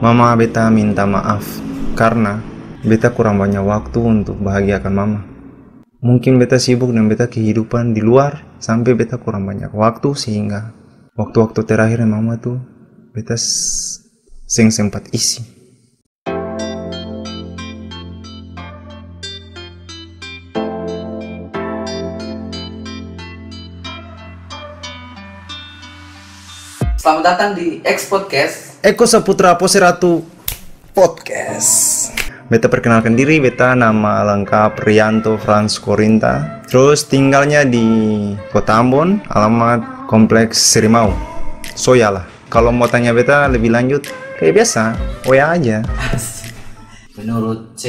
Mama beta minta maaf karena beta kurang banyak waktu untuk bahagiakan mama. Mungkin beta sibuk dan beta kehidupan di luar sampai beta kurang banyak waktu sehingga waktu-waktu terakhir mama tuh beta sing sempat isi. Selamat datang di X Podcast. Eko Saputra Pose Ratu Podcast. Beta perkenalkan diri, beta nama lengkap Rianto Frans Korinta. Terus tinggalnya di Kota Ambon, alamat Kompleks Serimau, Soya lah. Kalau mau tanya beta lebih lanjut, kayak biasa, WA aja. Menurut C,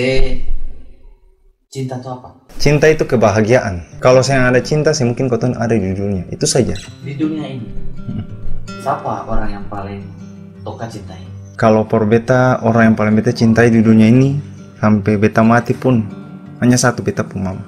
cinta itu apa? Cinta itu kebahagiaan. Kalau saya ada cinta, saya mungkin kau ada di dunia. Itu saja. Di dunia ini, siapa orang yang paling toka cintai? Kalau por beta, orang yang paling beta cintai di dunia ini sampai beta mati pun hanya satu, beta pun mama.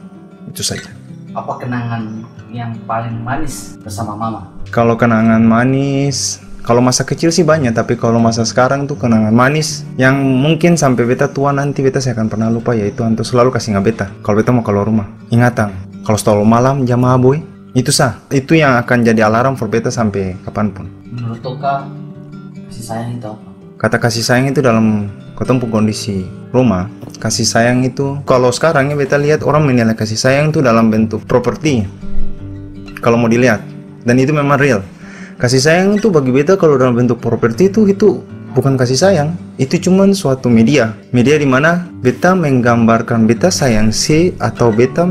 Itu saja. Apa kenangan yang paling manis bersama mama? Kalau kenangan manis, kalau masa kecil sih banyak, tapi kalau masa sekarang tuh kenangan manis yang mungkin sampai beta tua nanti beta saya akan pernah lupa, yaitu anto selalu kasih beta kalau beta mau keluar rumah. Ingatan, kalau selalu malam jam boy, itu yang akan jadi alarm for beta sampai kapanpun. Menurut Toka, kasih sayang itu apa? Kata kasih sayang itu dalam ketemu kondisi rumah, kasih sayang itu kalau sekarang ya beta lihat orang menilai kasih sayang itu dalam bentuk properti. Kalau mau dilihat, dan itu memang real. Kasih sayang itu bagi beta kalau dalam bentuk properti itu bukan kasih sayang, itu cuma suatu media di mana beta menggambarkan beta sayang si atau beta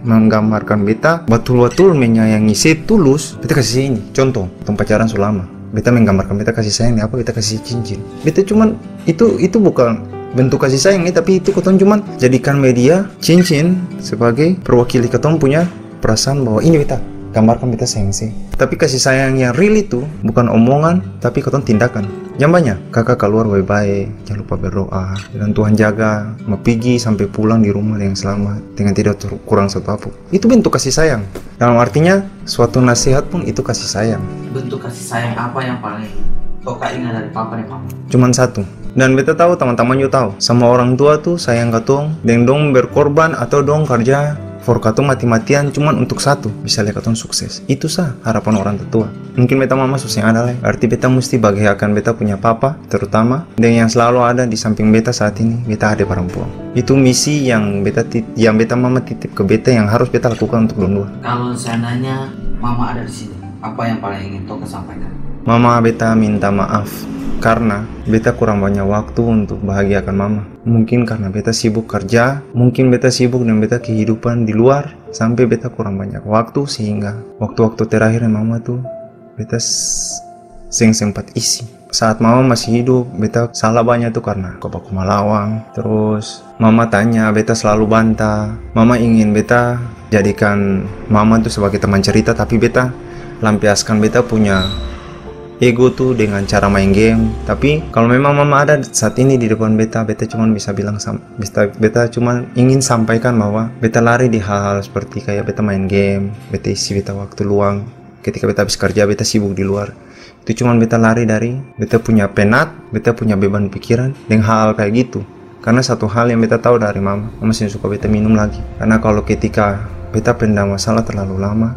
menggambarkan beta betul-betul menyayangi si tulus. Beta kasih ini contoh tempat pacaran selama beta menggambarkan beta kasih sayang apa, beta kasih cincin. Beta cuman itu bukan bentuk kasih sayang tapi itu ketong cuman jadikan media cincin sebagai perwakili ketong punya perasaan bahwa ini beta gambarkan beta sayang sih. Tapi kasih sayang yang real itu bukan omongan tapi ketong tindakan. Yang kakak keluar baik-baik, jangan lupa berdoa dan Tuhan jaga, mau pergi sampai pulang di rumah dengan selamat dengan tidak kurang satu apa. Itu bentuk kasih sayang. Dalam artinya suatu nasihat pun itu kasih sayang. Bentuk kasih sayang apa yang paling Toka ingat dari papa dan mama? Cuman satu. Dan beta tahu, teman-teman juga tahu, sama orang tua tuh sayang katong dan dong berkorban atau dong kerja for katong mati-matian cuman untuk satu, bisa lihat katong sukses. Itu harapan orang tua. Mungkin beta mama susah ada lah, berarti beta mesti bahagiakan beta punya papa terutama, dan yang selalu ada di samping beta saat ini, beta ada perempuan. Itu misi yang beta mama titip ke beta yang harus beta lakukan untuk dua. Kalau seandainya mama ada di sini, apa yang paling ingin Toka sampaikan? Mama beta minta maaf karena beta kurang banyak waktu untuk bahagiakan mama. Mungkin karena beta sibuk kerja, mungkin beta sibuk dan beta kehidupan di luar sampai beta kurang banyak waktu sehingga waktu-waktu terakhir mama tuh beta sing sempat isi. Saat mama masih hidup, beta salah banyak tuh karena Baku Malawang. Terus mama tanya, beta selalu bantah. Mama ingin beta jadikan mama tuh sebagai teman cerita, tapi beta lampiaskan beta punya ego tuh dengan cara main game. Tapi kalau memang mama ada saat ini di depan beta cuma bisa bilang beta cuma ingin sampaikan bahwa beta lari di hal-hal seperti kayak beta main game, beta isi beta waktu luang ketika beta habis kerja, beta sibuk di luar. Itu cuma beta lari dari beta punya penat, beta punya beban pikiran dengan hal kayak gitu. Karena satu hal yang beta tahu dari mama masih suka beta minum lagi. Karena kalau ketika beta pendam masalah terlalu lama,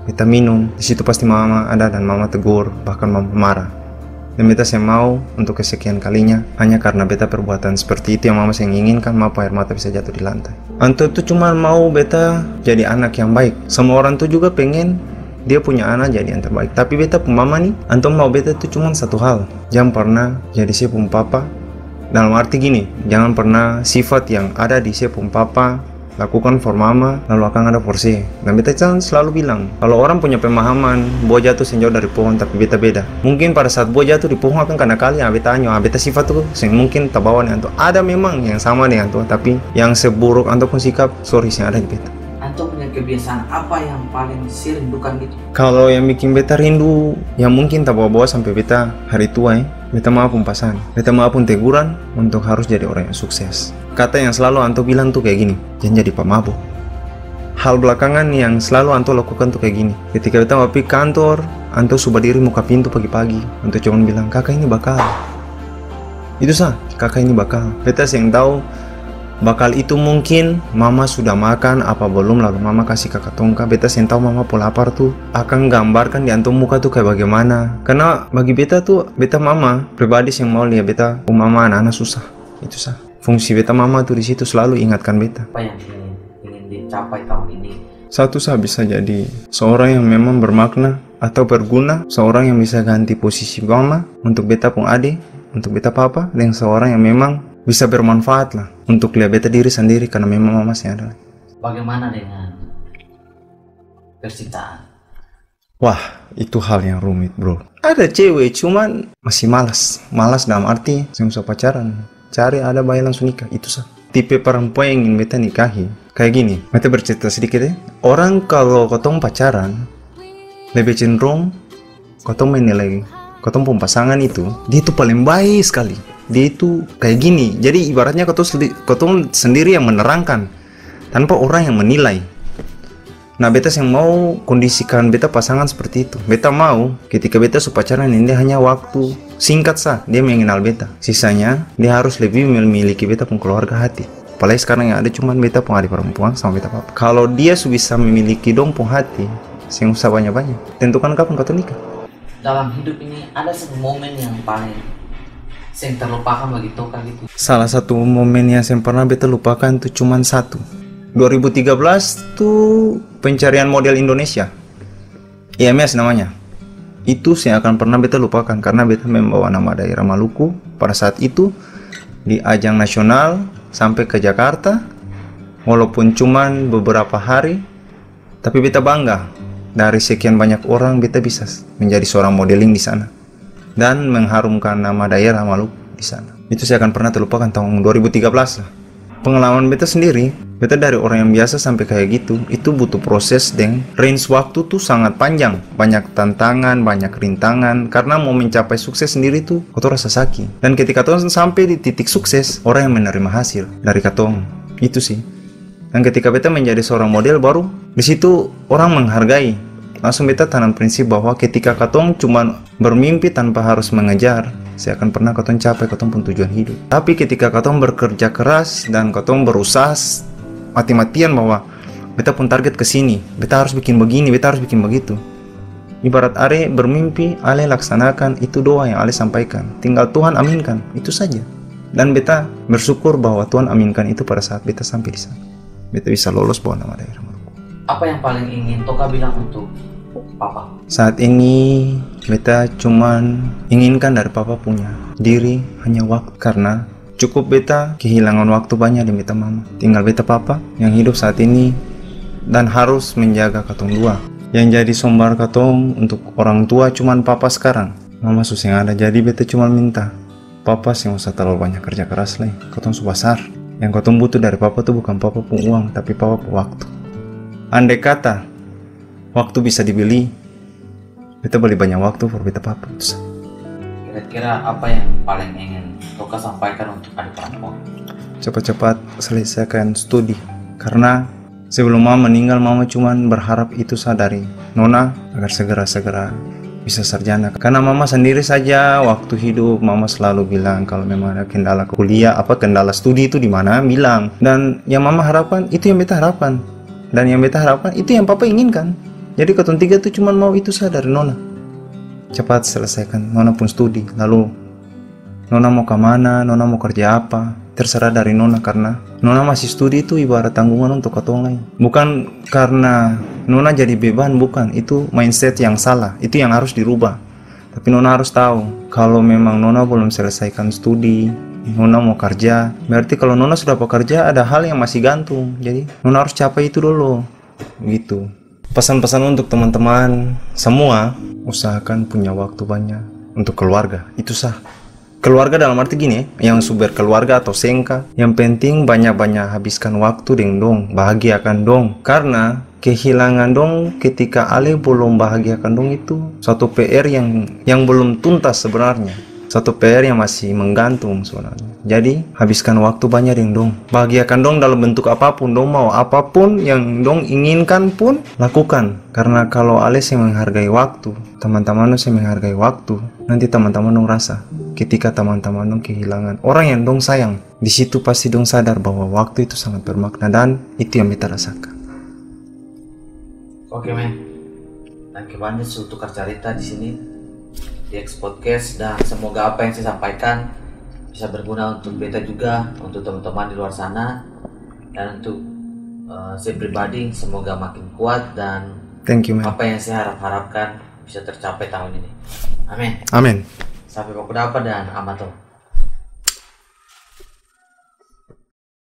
beta minum, di situ pasti mama ada dan mama tegur, bahkan mama marah. Dan beta saya mau untuk kesekian kalinya hanya karena beta perbuatan seperti itu yang mama saya inginkan, mapa air mata bisa jatuh di lantai. Anto itu cuma mau beta jadi anak yang baik. Semua orang tuh juga pengen dia punya anak jadi yang terbaik. Tapi beta pun mama nih, anto mau beta itu cuma satu hal, jangan pernah jadi si pun papa. Dalam arti gini, jangan pernah sifat yang ada di si pun papa lakukan for mama, lalu akan ada for si. Dan beta selalu bilang, kalau orang punya pemahaman buah jatuh sejauh dari pohon, tapi beta beda. Mungkin pada saat buah jatuh di pohon akan kena kali, beta beta sifat tuh mungkin terbawa dengan tuh. Ada memang yang sama dengan tuh, tapi yang seburuk ataupun sikap yang ada di beta. Anto punya kebiasaan apa yang paling rindukan gitu? Kalau yang bikin beta rindu, yang mungkin terbawa-bawa sampai beta hari tua beta maaf pun pasan, beta maaf pun teguran untuk harus jadi orang yang sukses. Kata yang selalu Anto bilang tuh kayak gini, jangan jadi pemabuk. Hal belakangan yang selalu Anto lakukan tuh kayak gini, ketika beta mau pergi kantor, Anto sudah diri muka pintu pagi-pagi untuk cuma bilang, kakak ini bakal. Itu sah, kakak ini bakal. Beta yang tahu bakal itu mungkin mama sudah makan apa belum, lalu mama kasih kakak tongka. Beta yang tahu mama pola lapar tuh akan gambarkan di antum muka tuh kayak bagaimana. Karena bagi beta tuh, beta mama pribadi yang mau lihat beta mama anak-anak susah. Itu sah. Fungsi beta mama tuh di situ selalu ingatkan beta. Apa yang ingin dicapai tahun ini? Satu sah bisa jadi seorang yang memang bermakna atau berguna, seorang yang bisa ganti posisi mama untuk beta pun adik, untuk beta papa, dan seorang yang memang bisa bermanfaat lah untuk lihat beta diri sendiri karena memang mama masih ada. Bagaimana dengan percintaan? Wah, itu hal yang rumit bro. Ada cewek cuman masih malas dalam arti yang usah pacaran, cari ada bayi langsung nikah. Itu sah tipe perempuan yang ingin beta nikahi. Kayak gini, beta bercerita sedikit ya. Orang kalau kotong pacaran lebih cenderung kotong menilai kotong pun pasangan itu, dia itu paling baik sekali, dia itu kayak gini. Jadi ibaratnya kotong sendiri yang menerangkan tanpa orang yang menilai. Nah beta yang mau kondisikan beta pasangan seperti itu. Beta mau ketika beta pacaran ini hanya waktu singkat sah dia mengenal beta, sisanya dia harus lebih memiliki beta pun keluarga hati. Apalagi sekarang yang ada cuman beta pun adik perempuan sama beta papa. Kalau dia bisa memiliki dong pun hati, yang usah banyak-banyak, tentukan kapan kau nikah. Dalam hidup ini ada sebuah momen yang paling terlupakan bagi Toka gitu. Salah satu momen yang saya pernah beta lupakan tuh cuman satu. 2013 tuh pencarian model Indonesia, IMS namanya. Itu saya akan pernah beta lupakan karena beta membawa nama daerah Maluku pada saat itu di ajang nasional sampai ke Jakarta. Walaupun cuman beberapa hari, tapi beta bangga. Dari sekian banyak orang, beta bisa menjadi seorang modeling di sana dan mengharumkan nama daerah Maluku di sana. Itu saya akan pernah terlupakan tahun 2013 lah. Pengalaman beta sendiri, beta dari orang yang biasa sampai kayak gitu, itu butuh proses dan range waktu tuh sangat panjang, banyak tantangan, banyak rintangan. Karena mau mencapai sukses sendiri tuh, katong rasa sakit. Dan ketika katong sampai di titik sukses, orang yang menerima hasil dari katong, itu sih. Dan ketika beta menjadi seorang model baru, di situ orang menghargai. Langsung beta tanam prinsip bahwa ketika katong cuma bermimpi tanpa harus mengejar, saya akan pernah katong capai katong pun tujuan hidup. Tapi ketika katong bekerja keras dan katong berusaha mati-matian bahwa beta pun target ke sini, beta harus bikin begini, beta harus bikin begitu. Ibarat are bermimpi, ale laksanakan, itu doa yang ale sampaikan. Tinggal Tuhan aminkan, itu saja. Dan beta bersyukur bahwa Tuhan aminkan itu pada saat beta sampai di sana. Beta bisa lolos bawa nama daerah Maluku. Apa yang paling ingin Toka bilang untuk Papa? Saat ini beta cuman inginkan dari Papa punya diri hanya waktu, karena cukup beta kehilangan waktu banyak di beta mama. Tinggal beta papa yang hidup saat ini dan harus menjaga katong dua. Yang jadi sumber katong untuk orang tua cuman papa sekarang. Mama susah yang ada, jadi beta cuma minta papa sih usah terlalu banyak kerja keras lah. Katong sudah besar. Yang katong butuh dari papa tuh bukan papa pun uang, tapi papa pun waktu. Andai kata waktu bisa dibeli, beta beli banyak waktu for beta papa. Kira-kira apa yang paling ingin Toka sampaikan untuk adik perempuan? Cepat-cepat selesaikan studi, karena sebelum mama meninggal, mama cuman berharap itu dari nona agar segera-segera bisa sarjana. Karena mama sendiri saja waktu hidup mama selalu bilang kalau memang ada kendala kuliah, kendala studi itu di mana bilang. Dan yang mama harapkan itu yang beta harapkan, dan yang beta harapkan itu yang papa inginkan. Jadi katong tiga tuh cuman mau itu dari nona. Cepat selesaikan nona pun studi, lalu nona mau kemana, nona mau kerja apa, terserah dari nona. Karena nona masih studi itu ibarat tanggungan untuk katong lain. Bukan karena nona jadi beban, bukan. Itu mindset yang salah, itu yang harus dirubah. Tapi nona harus tahu kalau memang nona belum selesaikan studi, nona mau kerja, berarti kalau nona sudah bekerja ada hal yang masih gantung. Jadi nona harus capai itu dulu gitu. Pesan-pesan untuk teman-teman semua, usahakan punya waktu banyak untuk keluarga. Itu sah. Keluarga dalam arti gini, yang sumber keluarga atau sengka, yang penting banyak-banyak habiskan waktu dengan dong, bahagiakan dong. Karena kehilangan dong ketika ale belum bahagiakan dong itu suatu PR yang belum tuntas sebenarnya. suatu PR yang masih menggantung sebenarnya. Jadi habiskan waktu banyak dengan dong, bahagiakan dong dalam bentuk apapun. Dong mau apapun yang dong inginkan pun lakukan. Karena kalau ale yang menghargai waktu, teman-teman yang menghargai waktu, nanti teman-teman dong rasa ketika teman-teman dong kehilangan orang yang dong sayang, di situ pasti dong sadar bahwa waktu itu sangat bermakna, dan itu yang kita rasakan. Oke men, thank you banyak sudah tukar cerita di sini di X Podcast, dan semoga apa yang saya sampaikan bisa berguna untuk beta juga, untuk teman-teman di luar sana, dan untuk saya pribadi semoga makin kuat, dan Thank you, man. apa yang saya harapkan bisa tercapai tahun ini. Amin. Amin. Sampai baku dapat dan amato.